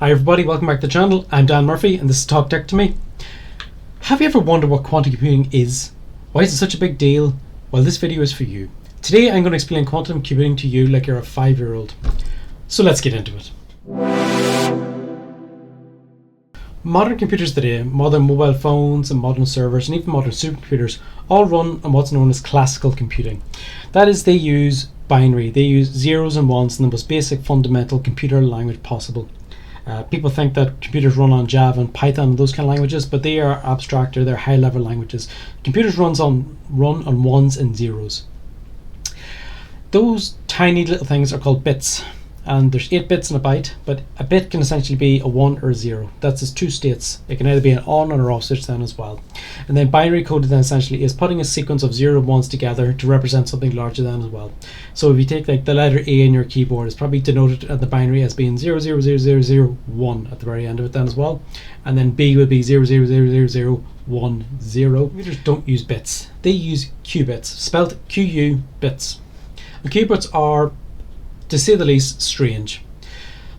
Hi everybody, welcome back to the channel. I'm Dan Murphy and this is Talk Tech to Me. Have you ever wondered what quantum computing is? Why is it such a big deal? Well, this video is for you. Today I'm going to explain quantum computing to you like you're a 5-year-old. So let's get into it. Modern computers today, modern mobile phones and modern servers and even modern supercomputers all run on what's known as classical computing. That is, they use binary, they use zeros and ones in the most basic fundamental computer language possible. People think that computers run on Java and Python and those kind of languages, but they are abstract or they're high level languages. Computers run on ones and zeros. Those tiny little things are called bits, and there's 8 bits in a byte, but a bit can essentially be a 1 or a 0. That's its two states. It can either be an on or off switch then as well. And then binary coded then essentially is putting a sequence of 0 and 1s together to represent something larger than as well. So if you take like the letter A in your keyboard, it's probably denoted at the binary as being 0000001 at the very end of it then as well. And then B would be 0000010. Computers don't use bits. They use qubits, spelled QU bits. And qubits are, to say the least, strange.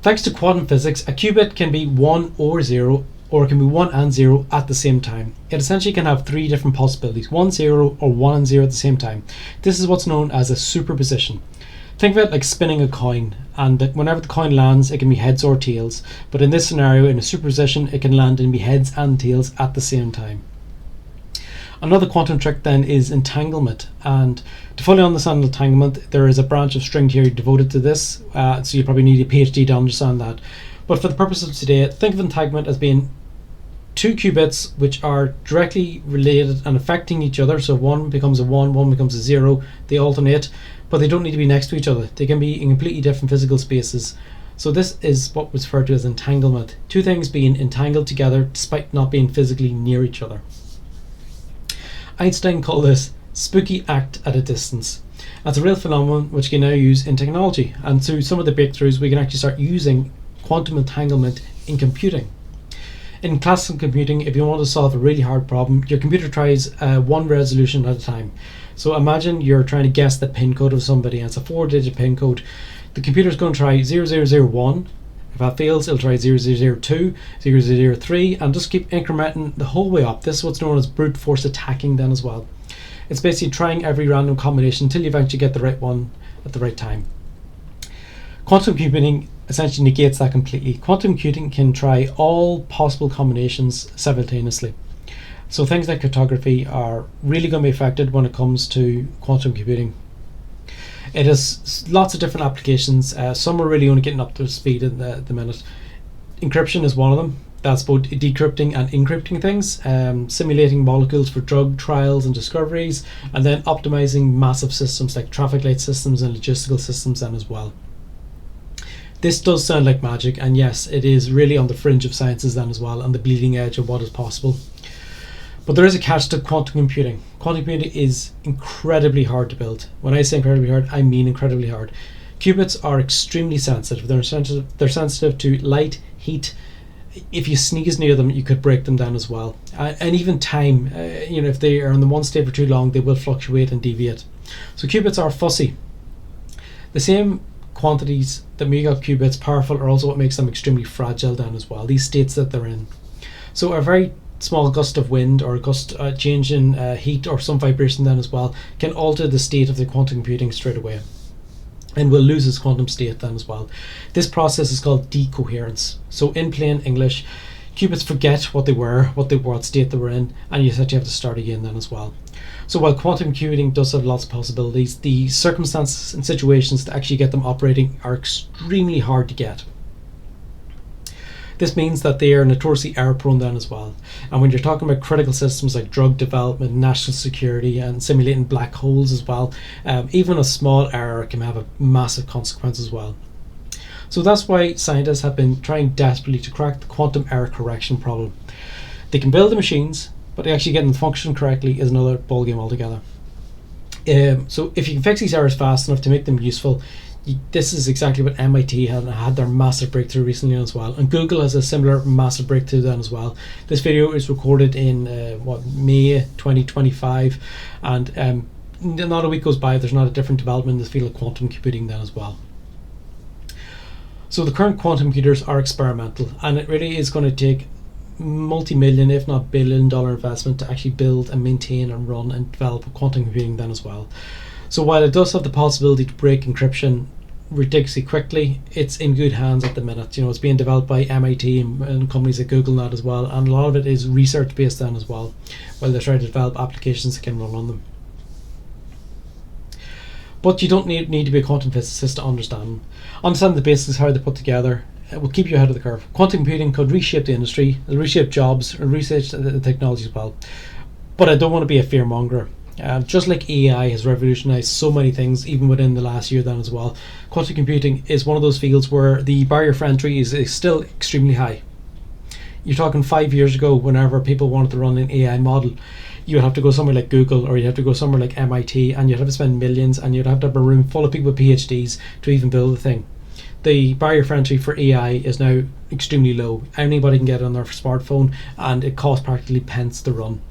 Thanks to quantum physics, a qubit can be 1 or 0, or it can be 1 and 0 at the same time. It essentially can have 3 different possibilities, 1, 0 or 1 and 0 at the same time. This is what's known as a superposition. Think of it like spinning a coin, and whenever the coin lands it can be heads or tails, but in this scenario, in a superposition, it can land and be heads and tails at the same time. Another quantum trick then is entanglement, and to fully understand entanglement there is a branch of string theory devoted to this, so you probably need a PhD to understand that. But for the purpose of today, think of entanglement as being 2 qubits which are directly related and affecting each other. So one becomes a 1, one becomes a 0, they alternate, but they don't need to be next to each other. They can be in completely different physical spaces. So this is what was referred to as entanglement, 2 things being entangled together despite not being physically near each other. Einstein called this spooky act at a distance. That's a real phenomenon which you can now use in technology, and through some of the breakthroughs we can actually start using quantum entanglement in computing. In classical computing, if you want to solve a really hard problem, your computer tries one resolution at a time. So imagine you're trying to guess the PIN code of somebody, and it's a 4-digit PIN code. The computer's going to try 0001. If that fails, it'll try 0002, 0003, and just keep incrementing the whole way up. This is what's known as brute force attacking then as well. It's basically trying every random combination until you eventually get the right one at the right time. Quantum computing essentially negates that completely. Quantum computing can try all possible combinations simultaneously. So things like cryptography are really going to be affected when it comes to quantum computing. It has lots of different applications. Some are really only getting up to speed in the minute. Encryption is one of them. That's both decrypting and encrypting things, simulating molecules for drug trials and discoveries, and then optimizing massive systems like traffic light systems and logistical systems then as well. This does sound like magic, and yes, it is really on the fringe of sciences then as well, on the bleeding edge of what is possible. But there is a catch to quantum computing. Quantum computing is incredibly hard to build. When I say incredibly hard, I mean incredibly hard. Qubits are extremely sensitive. They're sensitive to light, heat. If you sneeze near them, you could break them down as well. And even time. If they are in the one state for too long, they will fluctuate and deviate. So qubits are fussy. The same quantities that make up qubits powerful are also what makes them extremely fragile then as well. These states that they're in. So a very small gust of wind or a change in heat or some vibration then as well can alter the state of the quantum computing straight away, and will lose its quantum state then as well. This process is called decoherence. So in plain English, qubits forget what they were, what state they were in, and you essentially have to start again then as well. So while quantum computing does have lots of possibilities, the circumstances and situations to actually get them operating are extremely hard to get. This means that they are notoriously error prone then as well. And when you're talking about critical systems like drug development, national security, and simulating black holes as well, even a small error can have a massive consequence as well. So that's why scientists have been trying desperately to crack the quantum error correction problem. They can build the machines, but actually getting them to function correctly is another ballgame altogether. So if you can fix these errors fast enough to make them useful, this is exactly what MIT had their massive breakthrough recently as well, and Google has a similar massive breakthrough then as well. This video is recorded in May 2025, and not a week goes by if there's not a different development in the field of quantum computing then as well. So the current quantum computers are experimental, and it really is going to take multi-million, if not billion-dollar investment to actually build and maintain and run and develop quantum computing then as well. So while it does have the possibility to break encryption ridiculously quickly, it's in good hands at the minute. It's being developed by MIT and companies like Google and that as well, and a lot of it is research based then as well, while they're trying to develop applications that can run on them. But you don't need to be a quantum physicist to understand them. Understand the basics, how they're put together, it will keep you ahead of the curve. Quantum computing could reshape the industry, it'll reshape jobs, and reshape the technology as well. But I don't want to be a fearmonger. Just like AI has revolutionized so many things, even within the last year then as well, quantum computing is one of those fields where the barrier for entry is still extremely high. You're talking 5 years ago, whenever people wanted to run an AI model, you would have to go somewhere like Google, or you'd have to go somewhere like MIT, and you'd have to spend millions, and you'd have to have a room full of people with PhDs to even build the thing. The barrier for entry for AI is now extremely low. Anybody can get it on their smartphone, and it costs practically pence to run.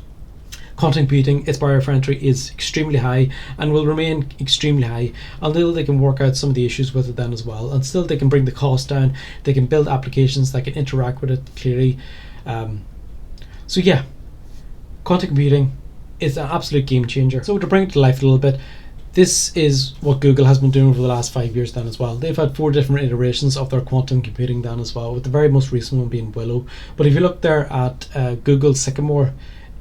Quantum computing, its barrier for entry is extremely high and will remain extremely high until they can work out some of the issues with it then as well. And still they can bring the cost down, they can build applications that can interact with it clearly. So yeah, quantum computing is an absolute game changer. So to bring it to life a little bit, this is what Google has been doing over the last 5 years then as well. They've had 4 different iterations of their quantum computing then as well, with the very most recent one being Willow. But if you look there at Google's Sycamore,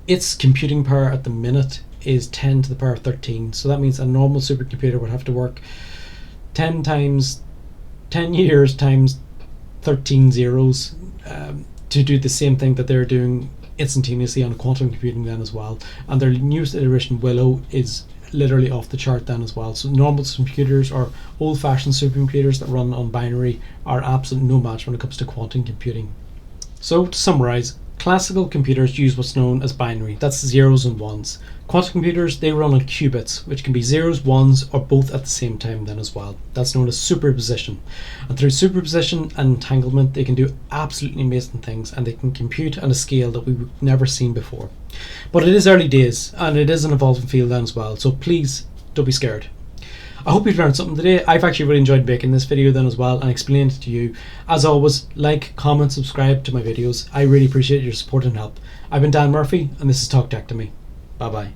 its computing power at the minute is 10 to the power of 13. So that means a normal supercomputer would have to work 10 years times 13 zeros to do the same thing that they're doing instantaneously on quantum computing then as well. And their newest iteration, Willow, is literally off the chart then as well. So normal computers or old-fashioned supercomputers that run on binary are absolutely no match when it comes to quantum computing. So to summarize, classical computers use what's known as binary, that's zeros and ones. Quantum computers, they run on qubits, which can be zeros, ones, or both at the same time then as well. That's known as superposition. And through superposition and entanglement, they can do absolutely amazing things, and they can compute on a scale that we've never seen before. But it is early days, and it is an evolving field then as well, so please don't be scared. I hope you've learned something today. I've actually really enjoyed making this video then as well and explaining it to you. As always, like, comment, subscribe to my videos. I really appreciate your support and help. I've been Dan Murphy, and this is Talk Tech to Me. Bye bye.